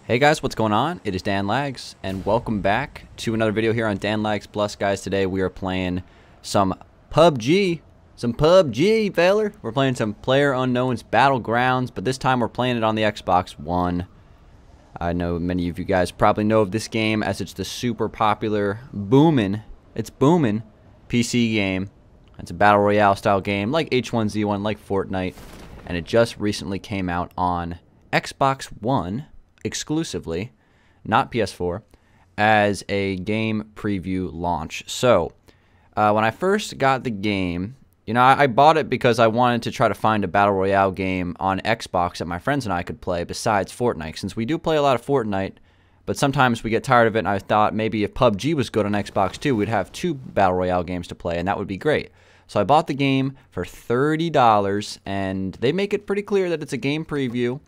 Hey guys, what's going on? It is Dan Lags, and welcome back to another video here on Dan Lags Plus. Guys, today we are playing some PUBG. Some PUBG, feller. We're playing some PlayerUnknown's Battlegrounds, but this time we're playing it on the Xbox One. I know many of you guys probably know of this game as it's the super popular, booming PC game. It's a Battle Royale style game like H1Z1, like Fortnite, and it just recently came out on Xbox One exclusively, not PS4, as a game preview launch. So when I first got the game, I bought it because I wanted to try to find a Battle Royale game on Xbox that my friends and I could play besides Fortnite, since we do play a lot of Fortnite, but sometimes we get tired of it, and I thought maybe if PUBG was good on Xbox too, we'd have two Battle Royale games to play, and that would be great. So I bought the game for $30, and they make it pretty clear that it's a game preview.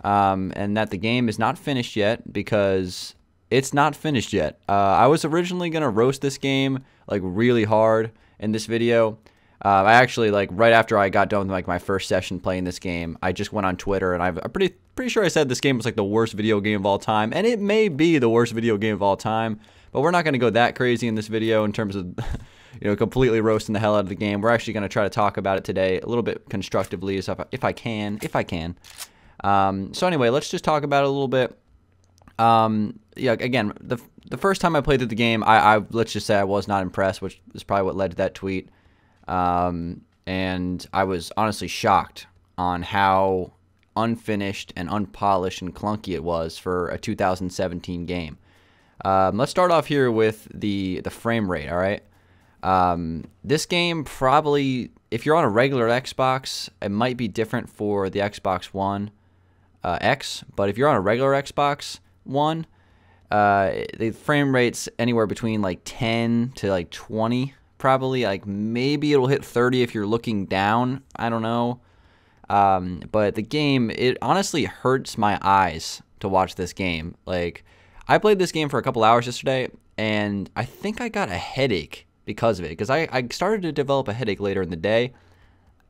And that the game is not finished yet, because it's not finished yet. I was originally going to roast this game like really hard in this video. I actually, like, right after I got done with like my first session playing this game, I just went on Twitter, and I'm pretty sure I said this game was like the worst video game of all time, and it may be the worst video game of all time, but we're not going to go that crazy in this video in terms of completely roasting the hell out of the game. We're actually going to try to talk about it today a little bit constructively, if I can. So anyway, let's just talk about it a little bit. Yeah, again, the first time I played through the game, let's just say I was not impressed, which is probably what led to that tweet. And I was honestly shocked on how unfinished and unpolished and clunky it was for a 2017 game. Let's start off here with the frame rate, all right? This game probably, if you're on a regular Xbox, it might be different for the Xbox One X, but if you're on a regular Xbox One, the frame rate's anywhere between like 10 to like 20, probably. Like maybe it'll hit 30 if you're looking down. I don't know. But the game, it honestly hurts my eyes to watch this game. Like, I played this game for a couple hours yesterday, and I think I got a headache because of it, because I started to develop a headache later in the day.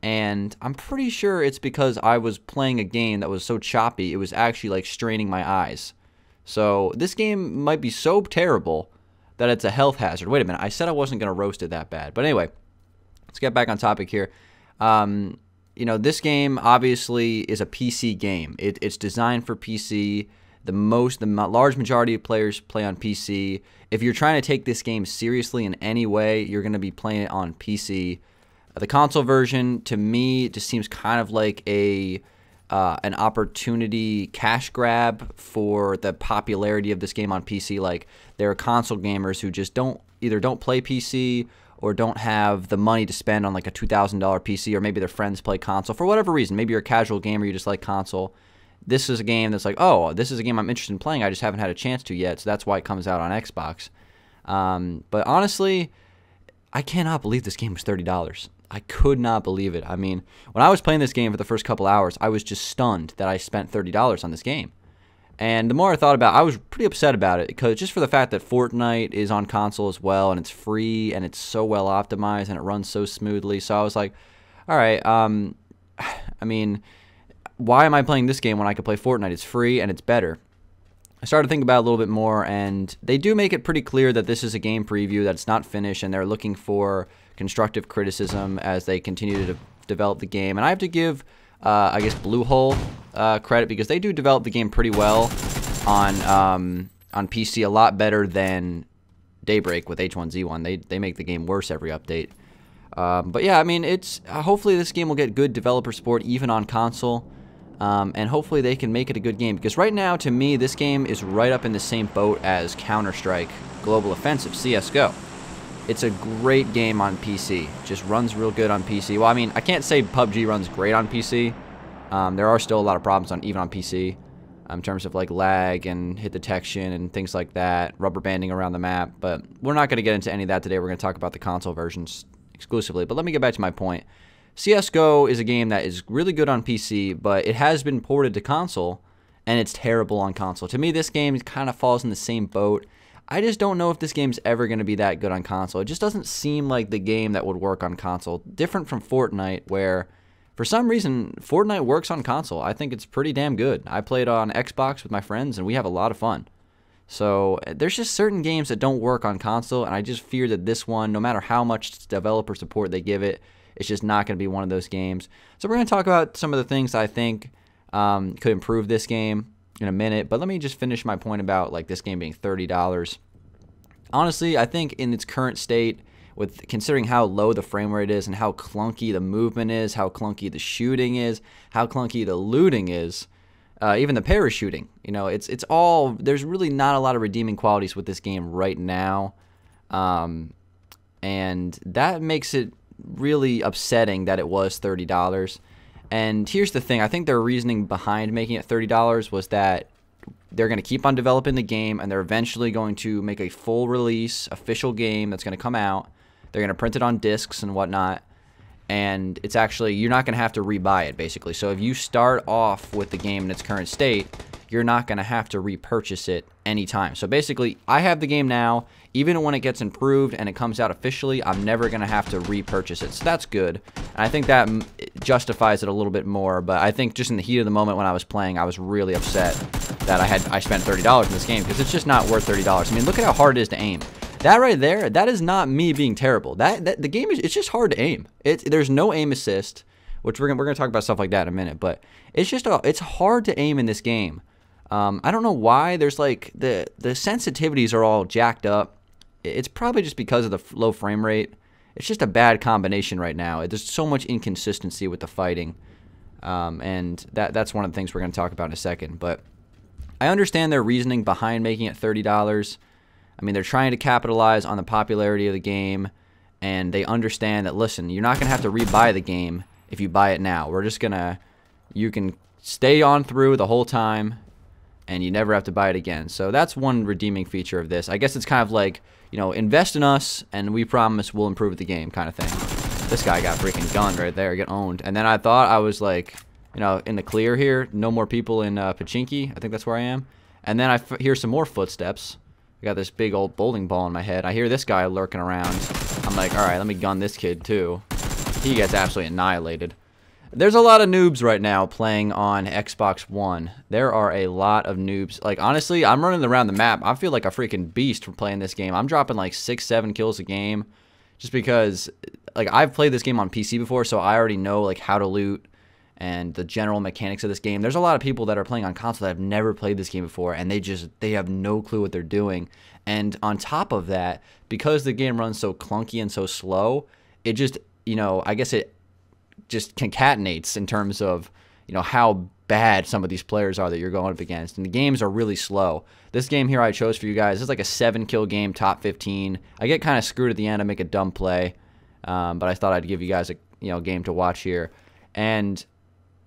And I'm pretty sure it's because I was playing a game that was so choppy, it was actually like straining my eyes. So this game might be so terrible that it's a health hazard. Wait a minute, I said I wasn't going to roast it that bad. But anyway, let's get back on topic here. This game obviously is a PC game. It's designed for PC. The large majority of players play on PC. If you're trying to take this game seriously in any way, you're going to be playing it on PC. The console version, to me, just seems kind of like an opportunity cash grab for the popularity of this game on PC. Like, there are console gamers who just either don't play PC or don't have the money to spend on like a $2,000 PC, or maybe their friends play console for whatever reason. Maybe you're a casual gamer, you just like console. This is a game that's like, oh, this is a game I'm interested in playing, I just haven't had a chance to yet, so that's why it comes out on Xbox. But honestly, I cannot believe this game was $30. I could not believe it. I mean, when I was playing this game for the first couple hours, I was just stunned that I spent $30 on this game. And the more I thought about it, I was pretty upset about it, because just for the fact that Fortnite is on console as well, and it's free, and it's so well optimized, and it runs so smoothly. So I was like, all right, I mean, why am I playing this game when I could play Fortnite? It's free, and it's better. I started to think about it a little bit more, and they do make it pretty clear that this is a game preview, that it's not finished, and they're looking for constructive criticism as they continue to develop the game. And I have to give, I guess, Bluehole credit, because they do develop the game pretty well on PC, a lot better than Daybreak with H1Z1. They make the game worse every update. But yeah, I mean, it's hopefully this game will get good developer support even on console. And hopefully they can make it a good game, because right now, to me, this game is right up in the same boat as Counter-Strike Global Offensive, CSGO. It's a great game on PC. Just runs real good on PC. Well, I mean, I can't say PUBG runs great on PC. There are still a lot of problems even on PC in terms of like lag and hit detection and things like that, rubber banding around the map. But we're not going to get into any of that today. We're going to talk about the console versions exclusively. But let me get back to my point. CSGO is a game that is really good on PC, but it has been ported to console, and it's terrible on console. To me, this game kind of falls in the same boat. I just don't know if this game's ever going to be that good on console. It just doesn't seem like the game that would work on console. Different from Fortnite, where for some reason, Fortnite works on console. I think it's pretty damn good. I played on Xbox with my friends, and we have a lot of fun. So there's just certain games that don't work on console, and I just fear that this one, no matter how much developer support they give it, it's just not going to be one of those games. So we're going to talk about some of the things I think could improve this game in a minute, but let me just finish my point about like this game being $30. Honestly, I think in its current state, with considering how low the frame rate is and how clunky the movement is, how clunky the shooting is, how clunky the looting is, even the parachuting, you know, it's all, there's really not a lot of redeeming qualities with this game right now, and that makes it really upsetting that it was $30. And here's the thing, I think their reasoning behind making it $30 was that they're going to keep on developing the game, and they're eventually going to make a full release official game that's going to come out. They're going to print it on discs and whatnot, and it's actually, you're not going to have to rebuy it, basically. So if you start off with the game in its current state, you're not going to have to repurchase it anytime. So basically, I have the game now. Even when it gets improved and it comes out officially, I'm never going to have to repurchase it. So that's good. And I think that justifies it a little bit more. But I think just in the heat of the moment when I was playing, I was really upset that I spent $30 in this game, because it's just not worth $30. I mean, look at how hard it is to aim. That right there, that is not me being terrible. The game is, it's just hard to aim. There's no aim assist, which we're gonna talk about stuff like that in a minute. But it's just it's hard to aim in this game. I don't know why. There's like the sensitivities are all jacked up. It's probably just because of the low frame rate. It's just a bad combination right now. There's so much inconsistency with the fighting, and that's one of the things we're gonna talk about in a second. But I understand their reasoning behind making it $30. I mean, they're trying to capitalize on the popularity of the game, and they understand that, listen, you're not going to have to rebuy the game if you buy it now. We're just going to, you can stay on through the whole time, and you never have to buy it again. So that's one redeeming feature of this. I guess it's kind of like, you know, invest in us, and we promise we'll improve the game kind of thing. This guy got freaking gunned right there, get owned. And then I thought I was like, you know, in the clear here, no more people in Pachinki. I think that's where I am. And then I hear some more footsteps. I got this big old bowling ball in my head. I hear this guy lurking around. I'm like, all right, let me gun this kid too. He gets absolutely annihilated. There's a lot of noobs right now playing on Xbox One. There are a lot of noobs. Like, honestly, I'm running around the map. I feel like a freaking beast for playing this game. I'm dropping like 6-7 kills a game just because, like, I've played this game on PC before, so I already know, like, how to loot and the general mechanics of this game. There's a lot of people that are playing on console that have never played this game before, and they have no clue what they're doing. And on top of that, because the game runs so clunky and so slow, it just, you know, I guess it just concatenates in terms of, you know, how bad some of these players are that you're going up against. And the games are really slow. This game here I chose for you guys is like a 7-kill game, top 15. I get kind of screwed at the end. I make a dumb play, but I thought I'd give you guys a game to watch here. And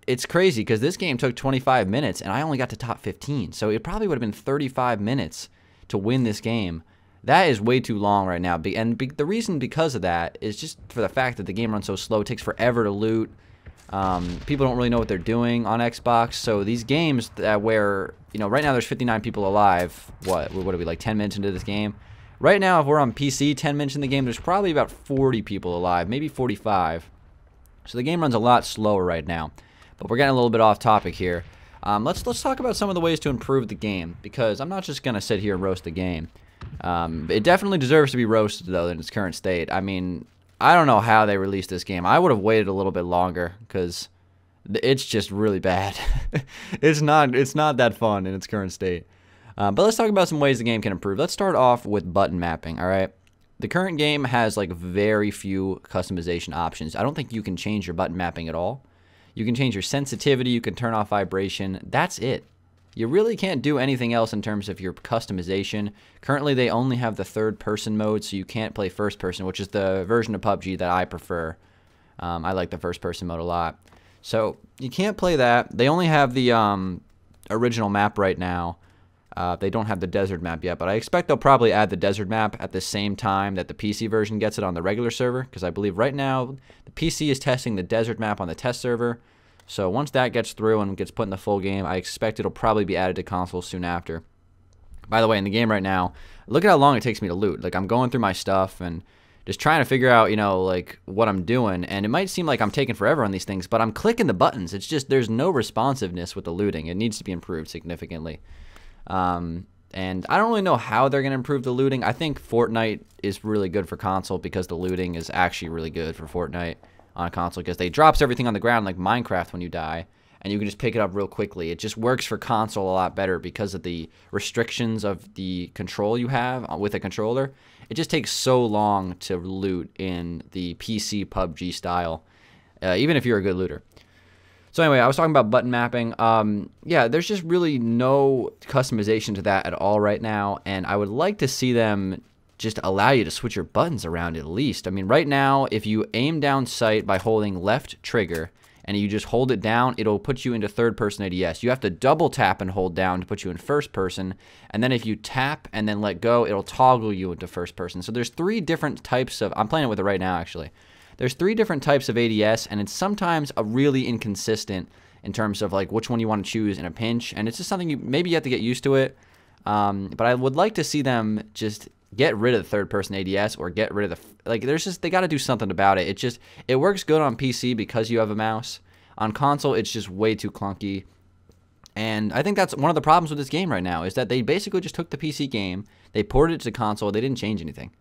it's crazy because this game took 25 minutes and I only got to top 15. So it probably would have been 35 minutes to win this game. That is way too long right now. And the reason because of that is just for the fact that the game runs so slow. It takes forever to loot. People don't really know what they're doing on Xbox. So these games where, you know, right now there's 59 people alive. What are we, like 10 minutes into this game? Right now, if we're on PC 10 minutes in the game, there's probably about 40 people alive, maybe 45. So the game runs a lot slower right now. But we're getting a little bit off topic here. Let's talk about some of the ways to improve the game, because I'm not just gonna sit here and roast the game. It definitely deserves to be roasted though in its current state. I mean, I don't know how they released this game. I would have waited a little bit longer because it's just really bad. It's not that fun in its current state. But let's talk about some ways the game can improve. Let's start off with button mapping. All right. The current game has like very few customization options. I don't think you can change your button mapping at all. You can change your sensitivity, you can turn off vibration. That's it. You really can't do anything else in terms of your customization. Currently, they only have the third-person mode, so you can't play first-person, which is the version of PUBG that I prefer. I like the first-person mode a lot. So you can't play that. They only have the original map right now. They don't have the desert map yet, but I expect they'll probably add the desert map at the same time that the PC version gets it on the regular server, because I believe right now the PC is testing the desert map on the test server. So once that gets through and gets put in the full game, I expect it'll probably be added to consoles soon after. By the way, in the game right now, look at how long it takes me to loot. Like, I'm going through my stuff and just trying to figure out, you know, like what I'm doing. And it might seem like I'm taking forever on these things, but I'm clicking the buttons. It's just there's no responsiveness with the looting. It needs to be improved significantly. And I don't really know how they're going to improve the looting. I think Fortnite is really good for console because the looting is actually really good for Fortnite on a console because they drops everything on the ground like Minecraft when you die, and you can just pick it up real quickly. It just works for console a lot better because of the restrictions of the control you have with a controller. It just takes so long to loot in the PC PUBG style, even if you're a good looter. So anyway, I was talking about button mapping. Yeah, there's just really no customization to that at all right now, and I would like to see them just allow you to switch your buttons around at least. I mean, right now, if you aim down sight by holding left trigger and you just hold it down, it'll put you into third-person ADS. You have to double tap and hold down to put you in first person, and then if you tap and then let go, it'll toggle you into first person. So there's 3 different types of, I'm playing it with it right now actually. There's 3 different types of ADS, and it's sometimes a really inconsistent in terms of like which one you want to choose in a pinch, and it's just something maybe you have to get used to it. But I would like to see them just get rid of the third-person ADS or get rid of the they got to do something about it. It works good on PC because you have a mouse. On console, it's just way too clunky. And I think that's one of the problems with this game right now is that they basically just took the PC game, they ported it to console, they didn't change anything.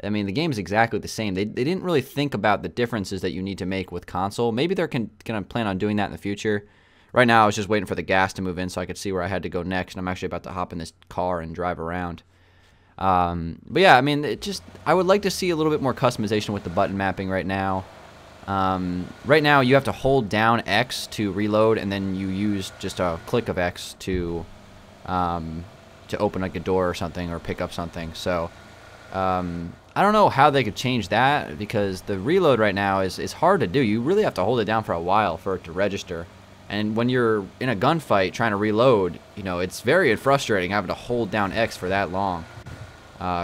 I mean, the game is exactly the same. They didn't really think about the differences that you need to make with console. Maybe they're going to plan on doing that in the future. Right now, I was just waiting for the gas to move in so I could see where I had to go next. And I'm actually about to hop in this car and drive around. But yeah, I mean, I would like to see a little bit more customization with the button mapping right now. Right now, you have to hold down X to reload, and then you use just a click of X to open like a door or something or pick up something. So I don't know how they could change that because the reload right now is hard to do. You really have to hold it down for a while for it to register. And when you're in a gunfight trying to reload, you know, it's very frustrating having to hold down X for that long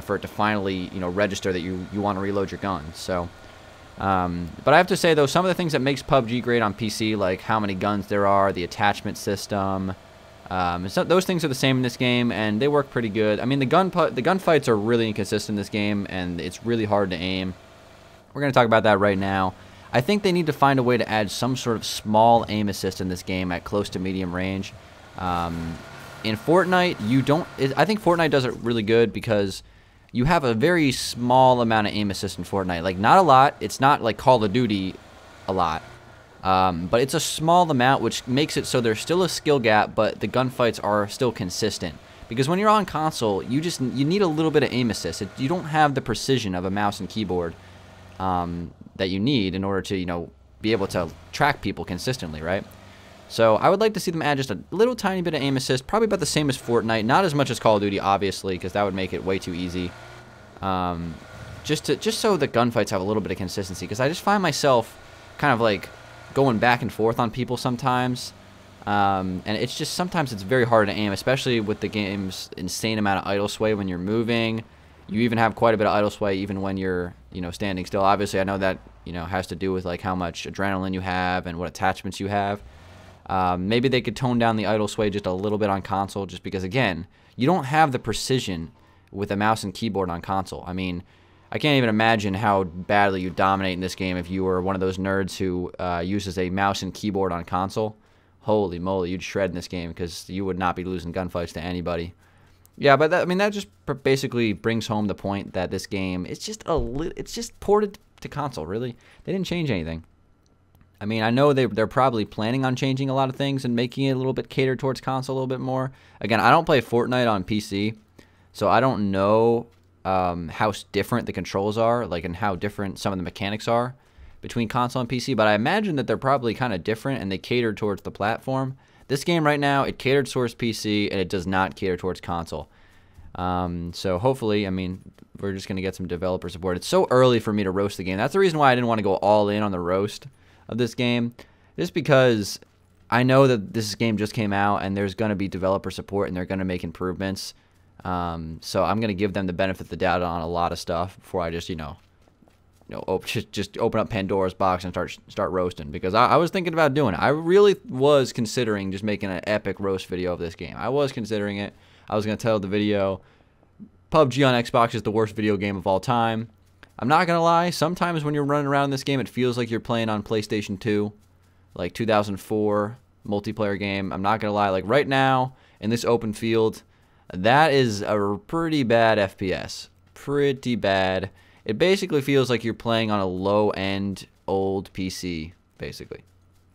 for it to finally, you know, register that you want to reload your gun. So, but I have to say, though, some of the things that makes PUBG great on PC, like how many guns there are, the attachment system, so those things are the same in this game, and they work pretty good. I mean, the gunfights are really inconsistent in this game, and it's really hard to aim. We're going to talk about that right now. I think they need to find a way to add some sort of small aim assist in this game at close to medium range. In Fortnite, I think Fortnite does it really good because you have a very small amount of aim assist in Fortnite. Like, not a lot. It's not like Call of Duty a lot. But it's a small amount, which makes it so there's still a skill gap, but the gunfights are still consistent. Because when you're on console, you need a little bit of aim assist. You don't have the precision of a mouse and keyboard that you need in order to, you know, be able to track people consistently, right? So I would like to see them add just a little tiny bit of aim assist, probably about the same as Fortnite, not as much as Call of Duty, obviously, because that would make it way too easy. Just so the gunfights have a little bit of consistency, because I just find myself kind of like going back and forth on people sometimes, and it's just sometimes it's very hard to aim, especially with the game's insane amount of idle sway when you're moving. You even have quite a bit of idle sway even when you're, you know, standing still. Obviously, I know that, you know, has to do with like how much adrenaline you have and what attachments you have. Maybe they could tone down the idle sway just a little bit on console, just because, again, you don't have the precision with a mouse and keyboard on console. I mean, I can't even imagine how badly you dominate in this game if you were one of those nerds who uses a mouse and keyboard on console. Holy moly, you'd shred in this game because you would not be losing gunfights to anybody. Yeah, but that just basically brings home the point that this game it's just ported to console. Really, they didn't change anything. I mean, I know they're probably planning on changing a lot of things and making it a little bit catered towards console a little bit more. Again, I don't play Fortnite on PC, so I don't know how different the controls are, like, and how different some of the mechanics are between console and PC. But I imagine that they're probably kind of different and they cater towards the platform. This game right now, it catered towards PC and it does not cater towards console. So hopefully, I mean, we're just going to get some developer support. It's so early for me to roast the game. That's the reason why I didn't want to go all in on the roast of this game, just because I know that this game just came out and there's going to be developer support and they're going to make improvements. So I'm going to give them the benefit of the doubt on a lot of stuff before I just, just open up Pandora's box and start roasting, because I was thinking about doing it. I really was considering just making an epic roast video of this game. I was considering it. I was going to title the video, PUBG on Xbox is the worst video game of all time. I'm not gonna lie, sometimes when you're running around in this game, it feels like you're playing on PlayStation 2, like 2004 multiplayer game. I'm not gonna lie, like right now in this open field, that is a pretty bad FPS. Pretty bad. It basically feels like you're playing on a low-end old PC, basically.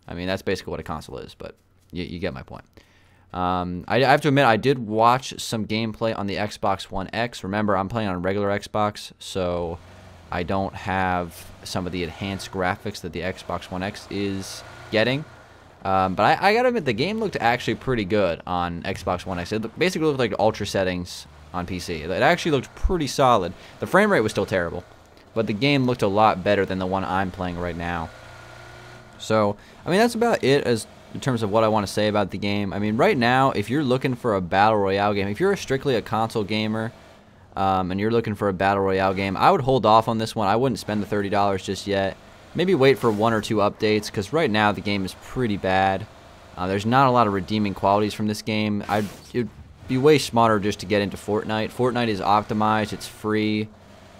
I mean, that's basically what a console is, but you get my point. I have to admit, I did watch some gameplay on the Xbox One X. Remember, I'm playing on a regular Xbox, so I don't have some of the enhanced graphics that the Xbox One X is getting. But I gotta admit, the game looked actually pretty good on Xbox One X. It basically looked like ultra settings on PC. It actually looked pretty solid. The frame rate was still terrible, but the game looked a lot better than the one I'm playing right now. So, I mean, that's about it as in terms of what I want to say about the game. I mean, right now, if you're looking for a Battle Royale game, if you're strictly a console gamer, and you're looking for a Battle Royale game, I would hold off on this one. I wouldn't spend the $30 just yet. Maybe wait for 1 or 2 updates, because right now the game is pretty bad. There's not a lot of redeeming qualities from this game. It'd be way smarter just to get into Fortnite. Fortnite is optimized. It's free.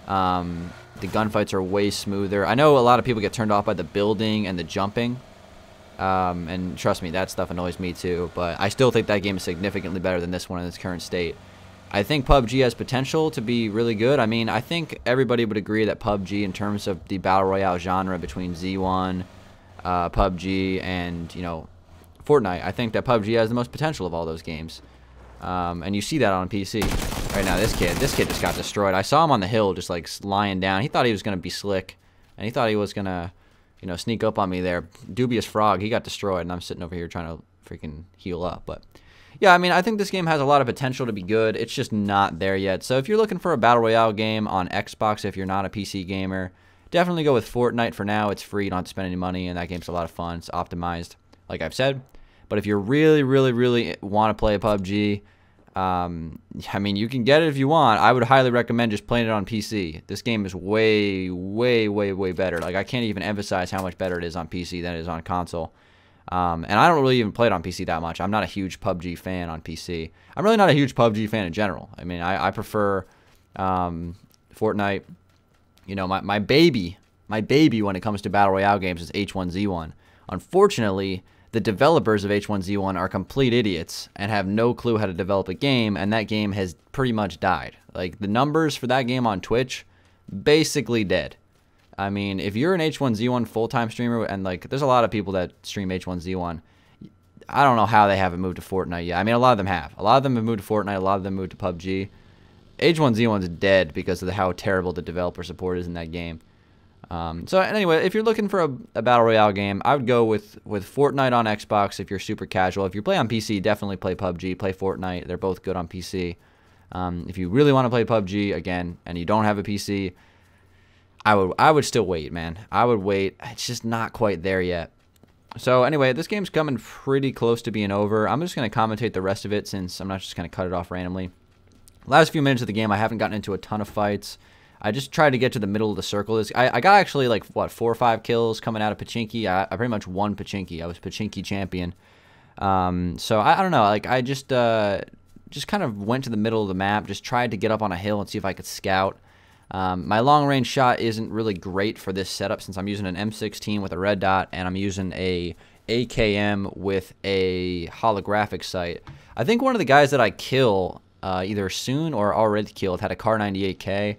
The gunfights are way smoother. I know a lot of people get turned off by the building and the jumping. And trust me, that stuff annoys me too. But I still think that game is significantly better than this one in its current state. I think PUBG has potential to be really good. I mean, I think everybody would agree that PUBG, in terms of the Battle Royale genre between Z1, PUBG, and, you know, Fortnite, I think that PUBG has the most potential of all those games. And you see that on PC. Right now, this kid just got destroyed. I saw him on the hill just, like, lying down. He thought he was going to be slick. And he thought he was going to, you know, sneak up on me there. Dubious Frog, he got destroyed, and I'm sitting over here trying to freaking heal up. But, yeah, I mean, I think this game has a lot of potential to be good. It's just not there yet. So if you're looking for a Battle Royale game on Xbox, if you're not a PC gamer, definitely go with Fortnite for now. It's free. You don't have to spend any money, and that game's a lot of fun. It's optimized, like I've said. But if you really, really, really want to play PUBG, I mean, you can get it if you want. I would highly recommend just playing it on PC. This game is way, way, way, way better. Like, I can't even emphasize how much better it is on PC than it is on console. And I don't really even play it on PC that much. I'm not a huge PUBG fan on PC. I'm really not a huge PUBG fan in general. I mean, I prefer Fortnite. You know, my baby when it comes to Battle Royale games is H1Z1. Unfortunately, the developers of H1Z1 are complete idiots and have no clue how to develop a game, and that game has pretty much died. Like, the numbers for that game on Twitch, basically dead. I mean, if you're an H1Z1 full-time streamer, and, like, there's a lot of people that stream H1Z1, I don't know how they haven't moved to Fortnite yet. I mean, a lot of them have. A lot of them have moved to Fortnite, a lot of them moved to PUBG. H1Z1 is dead because of how terrible the developer support is in that game. So anyway, if you're looking for a Battle Royale game, I would go with Fortnite on Xbox if you're super casual. If you play on PC, definitely play PUBG, play Fortnite. They're both good on PC. If you really want to play PUBG, again, and you don't have a PC, I would still wait, man. I would wait. It's just not quite there yet. So anyway, this game's coming pretty close to being over. I'm just going to commentate the rest of it since I'm not just going to cut it off randomly. Last few minutes of the game, I haven't gotten into a ton of fights. I just tried to get to the middle of the circle. I got actually like, what, 4 or 5 kills coming out of Pachinki. I pretty much won Pachinki. I was Pachinki champion. So I don't know. Like, I just kind of went to the middle of the map, just tried to get up on a hill and see if I could scout. My long-range shot isn't really great for this setup since I'm using an M16 with a red dot and I'm using a AKM with a holographic sight. I think one of the guys that I kill, either soon or already killed, had a Kar 98K.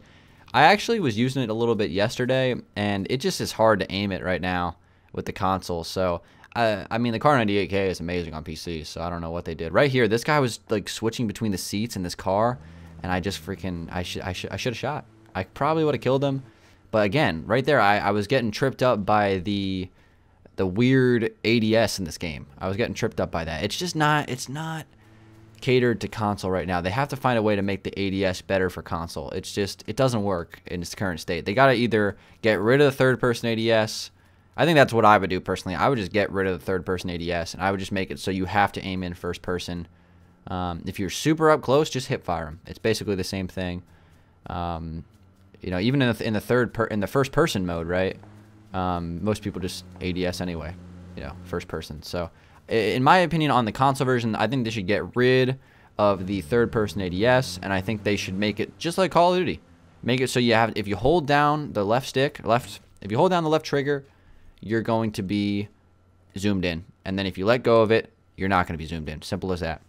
I actually was using it a little bit yesterday, and it just is hard to aim it right now with the console. So, I mean, the Kar 98K is amazing on PC, so I don't know what they did. Right here, this guy was, like, switching between the seats in this car, and I just freaking, I should have shot. I probably would have killed him. But again, right there, I was getting tripped up by the weird ADS in this game. I was getting tripped up by that. It's just not, it's not catered to console right now. They have to find a way to make the ADS better for console. It's just, it doesn't work in its current state. They got to either get rid of the third-person ADS. I think that's what I would do personally. I would just get rid of the third-person ADS, and I would just make it so you have to aim in first person. If you're super up close, just hip fire them. It's basically the same thing. You know, even in the first person mode, right? Most people just ADS anyway. You know, first person. So, in my opinion, on the console version, I think they should get rid of the third-person ADS, and I think they should make it just like Call of Duty. Make it so you have, if you hold down the left stick, if you hold down the left trigger, you're going to be zoomed in. And then if you let go of it, you're not going to be zoomed in. Simple as that.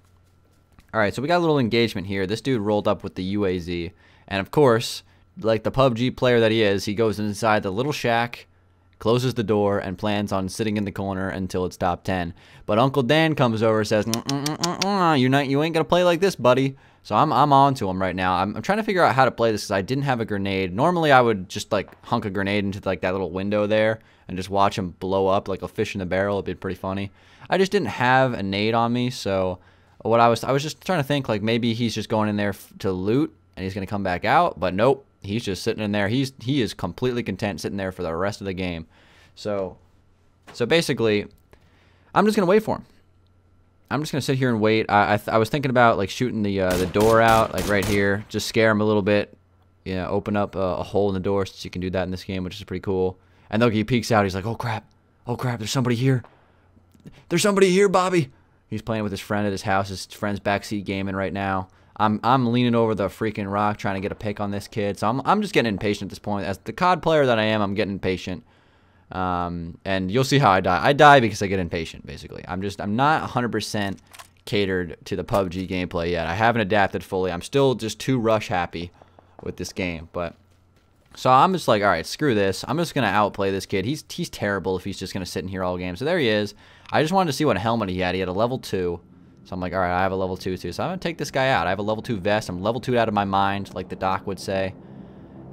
All right, so we got a little engagement here. This dude rolled up with the UAZ. And of course, like the PUBG player that he is, he goes inside the little shack, closes the door, and plans on sitting in the corner until it's top 10. But Uncle Dan comes over and says, you ain't gonna play like this, buddy. So I'm on to him right now. I'm trying to figure out how to play this because I didn't have a grenade. Normally I would just like hunk a grenade into like that little window there and just watch him blow up like a fish in the barrel. It'd be pretty funny. I just didn't have a nade on me, so what I was just trying to think, like maybe he's just going in there to loot and he's gonna come back out, but nope. He's just sitting in there. He is completely content sitting there for the rest of the game. So basically, I'm just gonna wait for him. I'm just gonna sit here and wait. I was thinking about like shooting the door out, like right here, just scare him a little bit. You know, open up a hole in the door, since you can do that in this game, which is pretty cool. And then he peeks out. He's like, oh crap, there's somebody here. There's somebody here, Bobby. He's playing with his friend at his house. His friend's backseat gaming right now. I'm leaning over the freaking rock trying to get a pick on this kid. So I'm just getting impatient at this point. As the COD player that I am, I'm getting impatient. And you'll see how I die. I die because I get impatient, basically. I'm not 100% catered to the PUBG gameplay yet. I haven't adapted fully. I'm still just too rush happy with this game. But so I'm just like, all right, screw this. I'm just gonna outplay this kid. He's terrible if he's just gonna sit in here all game. So there he is. I just wanted to see what helmet he had. He had a level 2. So I'm like, all right, I have a level 2 too. So I'm gonna take this guy out. I have a level 2 vest. I'm level 2 out of my mind, like the doc would say.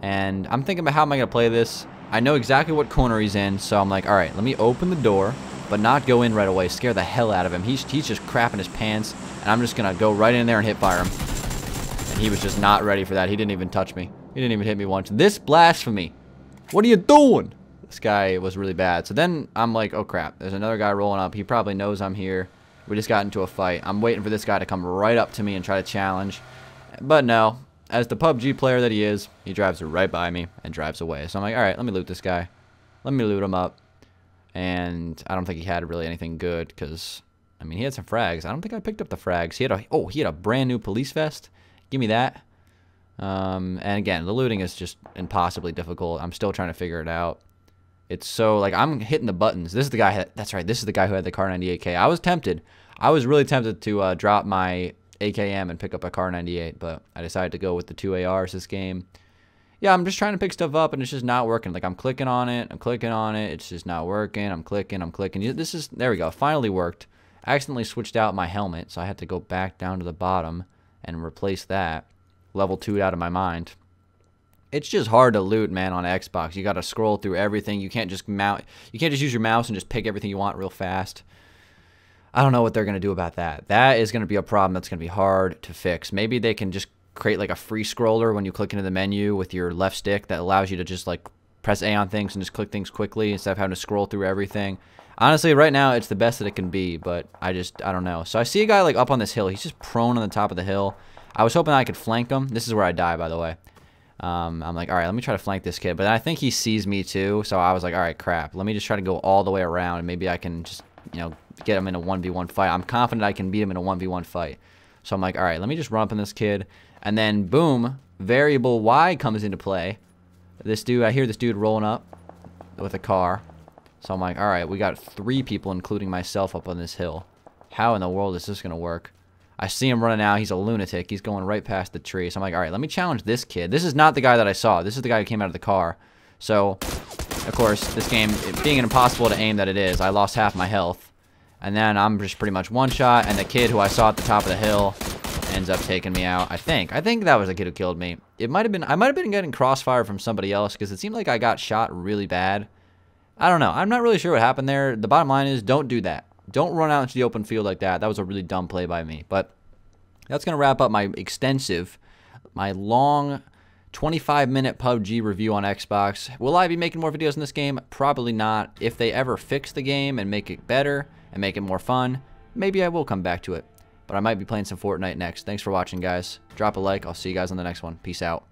And I'm thinking about how am I gonna play this. I know exactly what corner he's in, so I'm like, all right, let me open the door, but not go in right away. Scare the hell out of him. He's just crapping his pants, and I'm just gonna go right in there and hit fire him. And he was just not ready for that. He didn't even touch me. He didn't even hit me once. This blasphemy. What are you doing? This guy was really bad. So then I'm like, oh crap, there's another guy rolling up. He probably knows I'm here. We just got into a fight. I'm waiting for this guy to come right up to me and try to challenge. But no. As the PUBG player that he is, he drives right by me and drives away. So I'm like, all right, let me loot this guy. Let me loot him up. And I don't think he had really anything good because, I mean, he had some frags. I don't think I picked up the frags. He had a brand new police vest. Give me that. And again, the looting is just impossibly difficult. I'm still trying to figure it out. It's so, like, I'm hitting the buttons. This is the guy, that's right, this is the guy who had the Kar 98K. I was tempted. I was really tempted to drop my AKM and pick up a Kar 98, but I decided to go with the 2 ARs this game. Yeah, I'm just trying to pick stuff up, and it's just not working. Like, I'm clicking on it, it's just not working. I'm clicking. There we go, finally worked. I accidentally switched out my helmet, so I had to go back down to the bottom and replace that. Level 2 out of my mind. It's just hard to loot, man, on Xbox. You gotta scroll through everything. You can't just use your mouse and just pick everything you want real fast. I don't know what they're going to do about that. That is going to be a problem that's going to be hard to fix. Maybe they can just create like a free scroller when you click into the menu with your left stick that allows you to just like press A on things and just click things quickly instead of having to scroll through everything. Honestly, right now it's the best that it can be, but I don't know. So I see a guy like up on this hill. He's just prone on the top of the hill. I was hoping I could flank him. This is where I die, by the way. I'm like, all right, let me try to flank this kid. But I think he sees me too, so I was like, all right, crap. Let me just try to go all the way around, and maybe I can just, you know, get him in a 1v1 fight. I'm confident I can beat him in a 1v1 fight. So I'm like, all right, let me just run up on this kid. And then, boom, variable Y comes into play. This dude, I hear this dude rolling up with a car. So I'm like, all right, we got 3 people, including myself, up on this hill. How in the world is this going to work? I see him running out. He's a lunatic. He's going right past the tree. So I'm like, all right, let me challenge this kid. This is not the guy that I saw. This is the guy who came out of the car. So, of course, this game, being impossible to aim that it is, I lost half my health. And then I'm just pretty much one shot, and the kid who I saw at the top of the hill ends up taking me out. I think that was the kid who killed me. I might have been getting crossfire from somebody else because it seemed like I got shot really bad. I don't know. I'm not really sure what happened there. The bottom line is, don't do that. Don't run out into the open field like that. That was a really dumb play by me. But that's going to wrap up my long 25-minute PUBG review on Xbox. Will I be making more videos in this game? Probably not. If they ever fix the game and make it better and make it more fun, maybe I will come back to it. But I might be playing some Fortnite next. Thanks for watching, guys. Drop a like. I'll see you guys on the next one. Peace out.